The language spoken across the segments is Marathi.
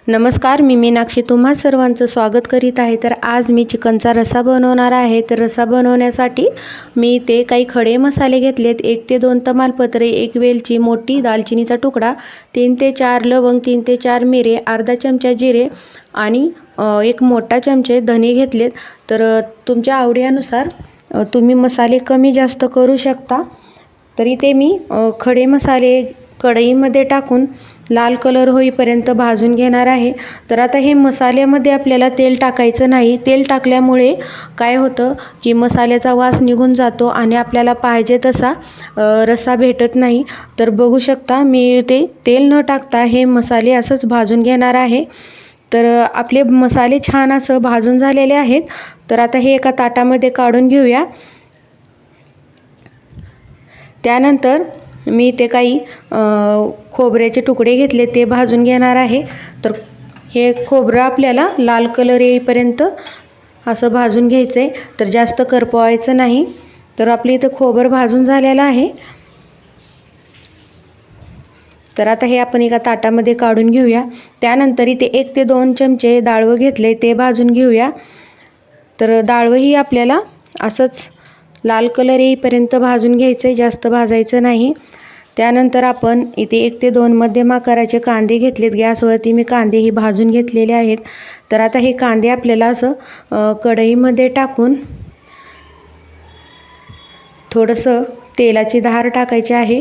नमस्कार, मी मीनाक्षी तुम्हा सर्वांचं स्वागत करीत आहे. तर आज मी चिकनचा रस्सा बनवणार आहे. तर रस्सा बनवण्यासाठी मी ते काही खडे मसाले घेतलेत. 1 ते 2 तमालपत्रे, 1 वेलची मोठी, दालचिनीचा तुकडा, 3 ते 4 लवंग, 3 ते 4 मिरे, अर्धा चमचा जिरे आणि 1 मोठा चमचे धने घेतलेत. तर तुमच्या आवडीनुसार तुम्ही मसाले कमी जास्त करू शकता. तरी ते मी खडे मसाले कढईमध्ये टाकून लाल कलर होईपर्यंत भाजून घेणार आहे. तर आता हे मसाल्यामध्ये आपल्याला तेल टाकायचं नाही. तेल टाकल्यामुळे काय होतं की मसाल्याचा वास निघून जातो आणि आपल्याला पाहिजे तसा रस्सा भेटत नाही. तर बघू शकता मी ते तेल न टाकता हे मसाले असंच भाजून घेणार आहे. तर आपले मसाले छान असं भाजून झालेले आहेत. तर आता हे एका ताटामध्ये काढून घेऊया. त्यानंतर मी ते काही खोबऱ्याचे तुकडे घेतले ते भाजून घेणार आहे. तर हे खोबरं आपल्याला लाल कलर येईपर्यंत असं भाजून घ्यायचं आहे. तर जास्त करपवायचं नाही. तर आपलं इथं खोबरं भाजून झालेलं आहे. तर आता हे आपण एका ताटामध्ये काढून घेऊया. त्यानंतर इथे 1 ते 2 चमचे डाळवं घेतले ते भाजून घेऊया. तर डाळवं ही आपल्याला असंच लाल कलर येईपर्यंत भाजून घ्यायचं आहे, जास्त भाजायचं नाही. त्यानंतर आपण इथे 1 ते 2 मध्यम आकाराचे कांदे घेतलेत. गॅसवरती मी कांदेही भाजून घेतलेले आहेत. तर आता हे कांदे आपल्याला असं कढईमध्ये टाकून थोडंसं तेलाची धार टाकायची आहे.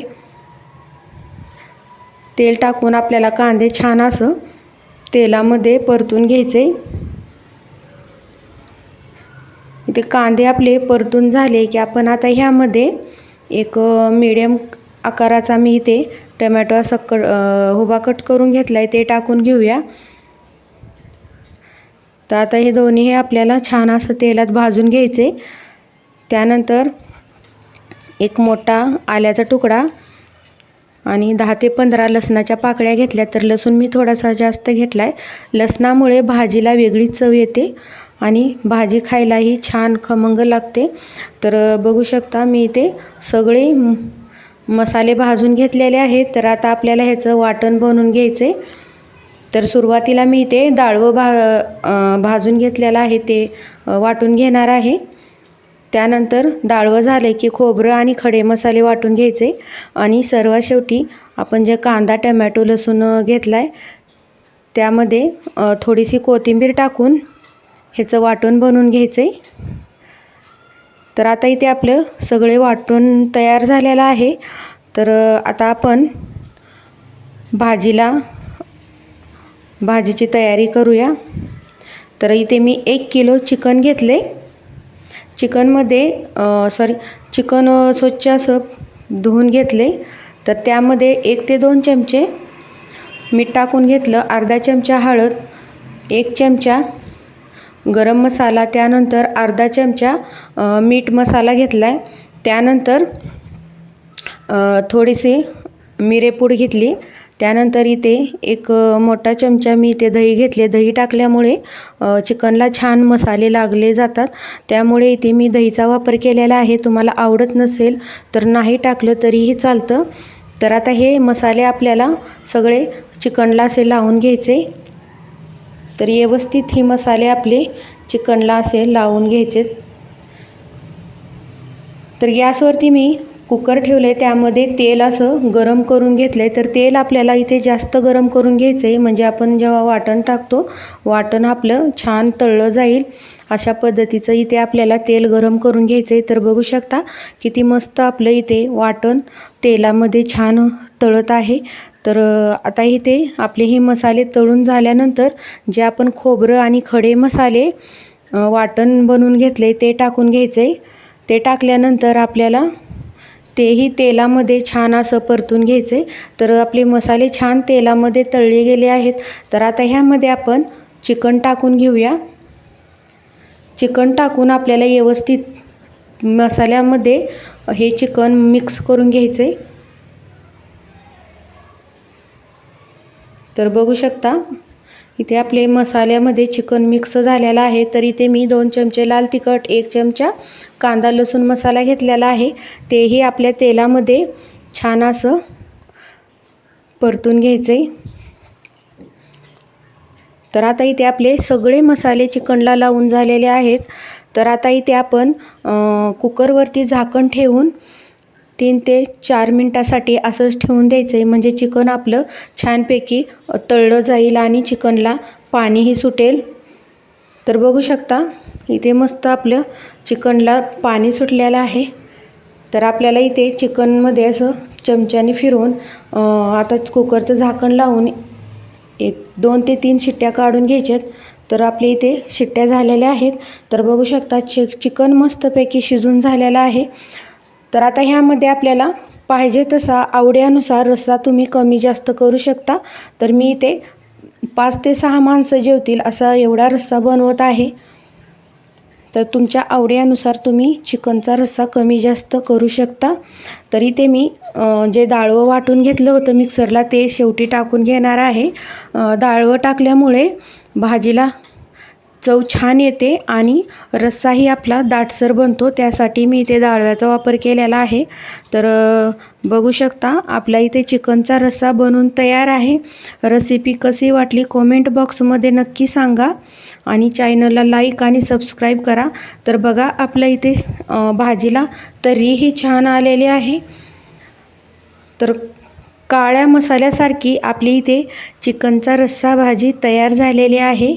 तेल टाकून आपल्याला कांदे छान असं तेलामध्ये परतून घ्यायचे. इथे कांदे आपले परतून झाले की आपण आता ह्यामध्ये एक मीडियम आकाराचा मी इथे टोमॅटो असा उभा कट करून घेतला आहे ते टाकून घेऊया. तर आता हे दोन्ही हे आपल्याला छान असं तेलात भाजून घ्यायचे. त्यानंतर एक मोठा आल्याचा तुकडा आणि 10 ते 15 लसणाच्या पाकळ्या घेतल्या. तर लसूण मी थोडासा जास्त घेतला आहे. लसणामुळे भाजीला वेगळीच चव येते आणि भाजी खायलाही छान खमंग लागते. तर बघू शकता मी इथे सगळे मसाले भाजून घेतलेले आहेत. तर आता आपल्याला ह्याचं वाटण बनवून घ्यायचं आहे. तर सुरुवातीला मी इथे डाळवं भाजून घेतलेलं आहे ते वाटून घेणार आहे. त्यानंतर डाळवं झाले की खोबरं आणि खडे मसाले वाटून घ्यायचे आणि सर्वात शेवटी आपण जे कांदा, टोमॅटो, लसूण घेतला आहे त्यामध्ये थोडीशी कोथिंबीर टाकून ह्याचं वाटण बनवून घ्यायचं आहे. तर आता इथे आपलं सगळे वाटण तयार झालेलं आहे. तर आता आपण भाजीची तयारी करूया. तर इथे मी 1 किलो चिकन घेतले. चिकन स्वच्छ असं धुवून घेतले. तर त्यामध्ये 1 ते 2 चमचे मीठ टाकून घेतलं, अर्धा चमचा हळद, 1 चमचा गरम मसाला, त्यानंतर अर्धा चमचा मीठ मसाला घेतला आहे. त्यानंतर थोडीशी मिरेपूड घेतली. त्यानंतर इथे एक मोठा चमचा मी इथे दही घेतले. दही टाकल्यामुळे चिकनला छान मसाले लागले जातात. त्यामुळे इथे मी दहीचा वापर केलेला आहे. तुम्हाला आवडत नसेल तर नाही टाकलं तरीही चालतं. तर आता हे मसाले आपल्याला सगळे चिकनला असे लावून घ्यायचे. तर व्यवस्थित हे मसाले आपले चिकनला असे लावून घ्यायचे. तर गॅसवरती मी कुकर ठेवलं आहे. त्यामध्ये तेल असं गरम करून घेतलं आहे. तर तेल आपल्याला इथे जास्त गरम करून घ्यायचं आहे म्हणजे आपण जेव्हा वाटण टाकतो वाटण आपलं छान तळलं जाईल अशा पद्धतीचं इथे आपल्याला तेल गरम करून घ्यायचं आहे. तर बघू शकता किती मस्त आपलं इथे वाटण तेलामध्ये छान तळत आहे. तर आता इथे आपले हे मसाले तळून झाल्यानंतर जे आपण खोबरं आणि खडे मसाले वाटण बनवून घेतले ते टाकून घ्यायचे. ते टाकल्यानंतर आपल्याला तेही तेलामध्ये छान असं परतून घ्यायचे. तर आपले मसाले छान तेलामध्ये तळले गेले आहेत. तर आता ह्यामध्ये आपण चिकन टाकून घेऊया. चिकन टाकून आपल्याला व्यवस्थित मसाल्यामध्ये हे चिकन मिक्स करून घ्यायचे. तर बघू शकता इथे आपले मसाल्यामध्ये चिकन मिक्स झालेला आहे. तर इथे मी 2 चमचे लाल तिखट, 1 चमचा कांदा लसूण मसाला घेतलेला आहे. तेही आपल्या तेलामध्ये छान असं परतून घ्यायचे. तर आता इथे आपले सगळे मसाले चिकनला लावून झालेले आहेत. तर आता इथे आपण कुकरवरती झाकण ठेवून 3 ते 4 मिनटासाठी असंच ठेवून द्यायचं आहे, म्हणजे चिकन आपलं छानपैकी तळलं जाईल आणि चिकनला पाणीही सुटेल. तर बघू शकता इथे मस्त आपलं चिकनला पाणी सुटलेलं आहे. तर आपल्याला इथे चिकनमध्ये असं चमच्याने फिरवून आता कुकरचं झाकण लावून 2 ते 3 शिट्ट्या काढून घ्यायच्यात. तर आपल्या इथे शिट्ट्या झालेल्या आहेत. तर बघू शकता चिकन मस्तपैकी शिजून झालेलं आहे. तर आता ह्यामध्ये आपल्याला पाहिजे तसा आवडीनुसार रस्सा तुम्ही कमी जास्त करू शकता. तर मी इथे 5 ते 6 माणसं जेवतील असा एवढा रस्सा बनवत आहे. तर तुमच्या आवडीनुसार तुम्ही चिकनचा रस्सा कमी जास्त करू शकता. तर इथे मी जे डाळवं वाटून घेतलं होतं मिक्सरला ते शेवटी टाकून घेणार आहे. डाळवं टाकल्यामुळे भाजीला चव छान येते आणि रस्साही आपला दाटसर बनतो, त्यासाठी मी इथे डाळव्याचा वापर केलेला आहे. तर बघू शकता आपला इथे चिकनचा रस्सा बनून तयार आहे. रेसिपी कशी वाटली कमेंट बॉक्समध्ये नक्की सांगा आणि चॅनलला लाईक आणि सबस्क्राईब करा. तर बघा आपल्या इथे भाजीला तरीही छान आलेली आहे. तर काळ्या मसाल्यासारखी आपली इथे चिकनचा रस्सा भाजी तयार झालेली आहे.